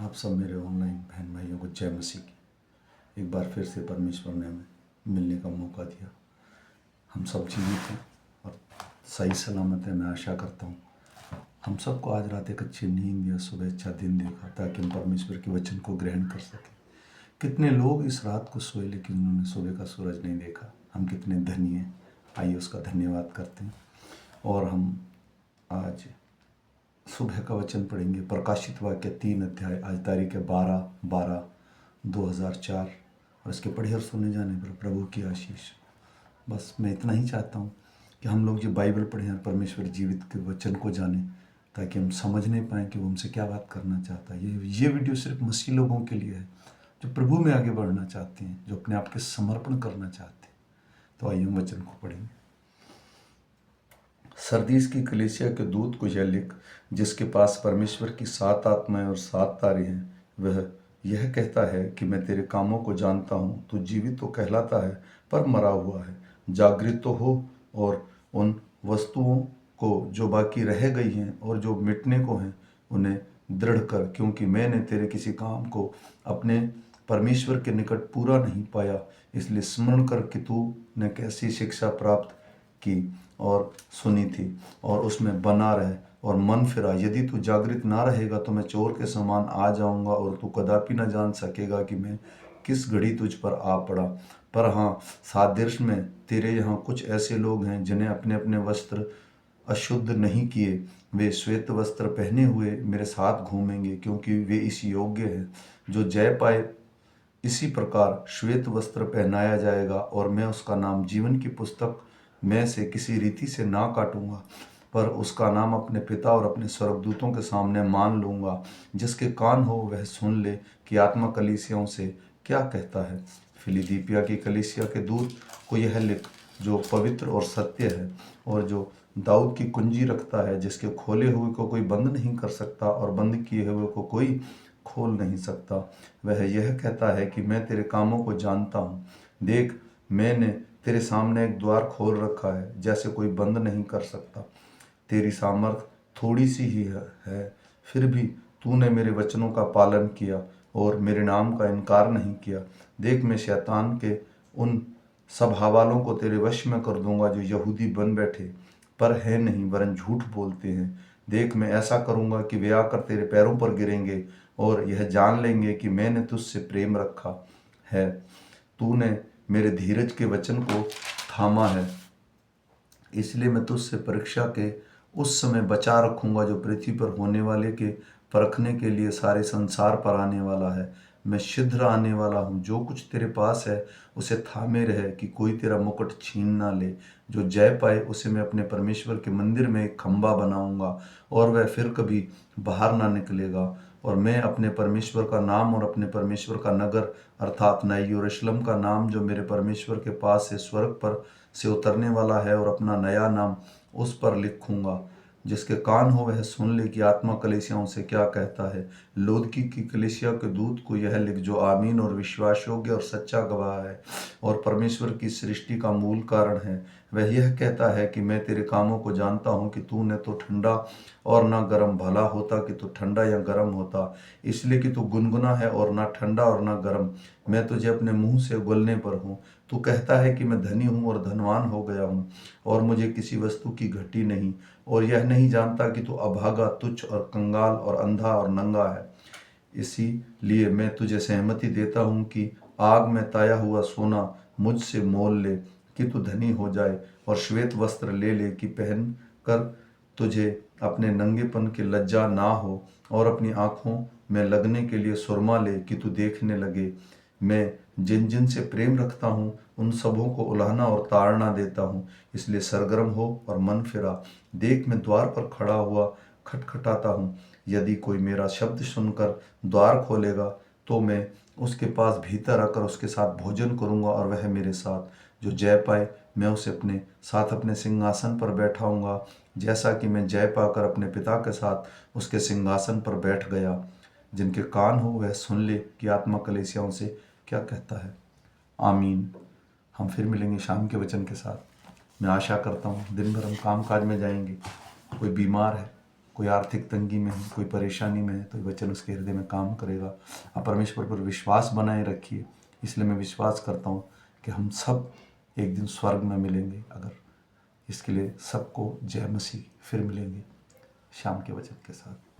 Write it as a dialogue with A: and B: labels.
A: आप सब मेरे ऑनलाइन बहन भाइयों को जय मसीह की। एक बार फिर से परमेश्वर ने हमें मिलने का मौका दिया। हम सब जीवित हैं और सही सलामत है। मैं आशा करता हूँ हम सबको आज रात एक अच्छी नींद या सुबह अच्छा दिन देखा ताकि हम परमेश्वर के वचन को ग्रहण कर सकें। कितने लोग इस रात को सोए लेकिन उन्होंने सुबह का सूरज नहीं देखा। हम कितने धन्य हैं। आइए उसका धन्यवाद करते हैं। और हम आज सुबह का वचन पढ़ेंगे। प्रकाशित वाक्य 3 अध्याय। आज तारीख है 12/12/2004 और इसके पढ़े और सुने जाने पर प्रभु की आशीष। बस मैं इतना ही चाहता हूँ कि हम लोग जो बाइबल पढ़ें और परमेश्वर जीवित के वचन को जानें ताकि हम समझ नहीं पाएँ कि वो हमसे क्या बात करना चाहता है। ये वीडियो सिर्फ मसीह लोगों के लिए है जो प्रभु में आगे बढ़ना चाहते हैं, जो अपने आप के समर्पण करना चाहते हैं। तो आइए हम वचन को पढ़ेंगे। सरदीस की कलीसिया के दूत को यह लिख, जिसके पास परमेश्वर की 7 आत्माएं और 7 तारे हैं, वह यह कहता है कि मैं तेरे कामों को जानता हूँ। तू जीवित तो कहलाता है पर मरा हुआ है। जागृत तो हो और उन वस्तुओं को जो बाकी रह गई हैं और जो मिटने को हैं उन्हें दृढ़ कर, क्योंकि मैंने तेरे किसी काम को अपने परमेश्वर के निकट पूरा नहीं पाया। इसलिए स्मरण कर कि तू ने कैसी शिक्षा प्राप्त की और सुनी थी और उसमें बना रहे और मन फिरा। यदि तू जागृत ना रहेगा तो मैं चोर के समान आ जाऊंगा और तू कदापि न जान सकेगा कि मैं किस घड़ी तुझ पर आ पड़ा। पर हाँ, सादृश्य में तेरे यहाँ कुछ ऐसे लोग हैं जिन्हें अपने अपने वस्त्र अशुद्ध नहीं किए। वे श्वेत वस्त्र पहने हुए मेरे साथ घूमेंगे, क्योंकि वे इस योग्य हैं। जो जय पाए इसी प्रकार श्वेत वस्त्र पहनाया जाएगा और मैं उसका नाम जीवन की पुस्तक में से किसी रीति से ना काटूंगा, पर उसका नाम अपने पिता और अपने स्वर्गदूतों के सामने मान लूंगा। जिसके कान हो वह सुन ले कि आत्मा कलीसियाओं से क्या कहता है। फिलिदिपिया की कलीसिया के दूत को यह लिख, जो पवित्र और सत्य है और जो दाऊद की कुंजी रखता है, जिसके खोले हुए को कोई बंद नहीं कर सकता और बंद किए हुए को कोई खोल नहीं सकता। वह यह कहता है कि मैं तेरे कामों को जानता हूँ। देख, मैंने तेरे सामने एक द्वार खोल रखा है, जैसे कोई बंद नहीं कर सकता। तेरी सामर्थ थोड़ी सी ही है, फिर भी तूने मेरे वचनों का पालन किया और मेरे नाम का इनकार नहीं किया। देख, मैं शैतान के उन सब हवालों को तेरे वश में कर दूंगा जो यहूदी बन बैठे पर है नहीं वरन झूठ बोलते हैं। देख, मैं ऐसा करूंगा कि वे आकर तेरे पैरों पर गिरेंगे और यह जान लेंगे कि मैंने तुझसे प्रेम रखा है। तूने मेरे धीरज के वचन को थामा है, इसलिए मैं तुझसे परीक्षा के उस समय बचा रखूंगा जो पृथ्वी पर होने वाले के परखने के लिए सारे संसार पर आने वाला है। मैं शीघ्र आने वाला हूँ। जो कुछ तेरे पास है उसे थामे रहे कि कोई तेरा मुकुट छीन ना ले। जो जय पाए उसे मैं अपने परमेश्वर के मंदिर में एक खंबा बनाऊंगा और वह फिर कभी बाहर ना निकलेगा। और मैं अपने परमेश्वर का नाम और अपने परमेश्वर का नगर अर्थात नए यरूशलेम का नाम जो मेरे परमेश्वर के पास से स्वर्ग पर से उतरने वाला है और अपना नया नाम उस पर लिखूंगा। जिसके कान हो वह सुन ले कि आत्मा कलीसियाओं से क्या कहता है। लौदकी की कलीसिया के दूत को यह लिख, जो आमीन और विश्वास योग्य और सच्चा गवाह है और परमेश्वर की सृष्टि का मूल कारण है। वह यह कहता है कि मैं तेरे कामों को जानता हूँ कि तू न तो ठंडा और न गर्म। भला होता कि तू ठंडा या गर्म होता, इसलिए कि तू गुनगुना है और न ठंडा और न गर्म। मैं तुझे अपने मुंह से उगलने पर हूँ। तू कहता है कि मैं धनी हूँ और धनवान हो गया हूँ और मुझे किसी वस्तु की घटी नहीं, और यह नहीं जानता कि तू अभागा, तुच्छ और कंगाल और अंधा और नंगा है। इसीलिए मैं तुझे सहमति देता हूँ कि आग में ताया हुआ सोना मुझसे मोल ले कि तू धनी हो जाए, और श्वेत वस्त्र ले ले कि पहन कर तुझे अपने नंगेपन की लज्जा ना हो, और अपनी आंखों में लगने के लिए सुरमा ले कि तू देखने लगे। मैं जिन जिन से प्रेम रखता हूँ उन सबों को उलाहना और ताड़ना देता हूँ। इसलिए सरगर्म हो और मन फिरा। देख, मैं द्वार पर खड़ा हुआ खटखटाता हूँ। यदि कोई मेरा शब्द सुनकर द्वार खोलेगा तो मैं उसके पास भीतर आकर उसके साथ भोजन करूंगा और वह मेरे साथ। जो जय पाए मैं उसे अपने साथ अपने सिंहासन पर बैठाऊंगा, जैसा कि मैं जय पाकर अपने पिता के साथ उसके सिंहासन पर बैठ गया। जिनके कान हो वह सुन ले कि आत्मा कलीसियाओं से क्या कहता है। आमीन। हम फिर मिलेंगे शाम के वचन के साथ। मैं आशा करता हूँ दिन भर हम काम काज में जाएंगे। कोई बीमार है कोई आर्थिक तंगी में है, कोई परेशानी में है, तो ये वचन उसके हृदय में काम करेगा। आप परमेश्वर पर विश्वास बनाए रखिए। इसलिए मैं विश्वास करता हूँ कि हम सब एक दिन स्वर्ग में मिलेंगे। अगर इसके लिए सबको जय मसीह, फिर मिलेंगे शाम के वचन के साथ।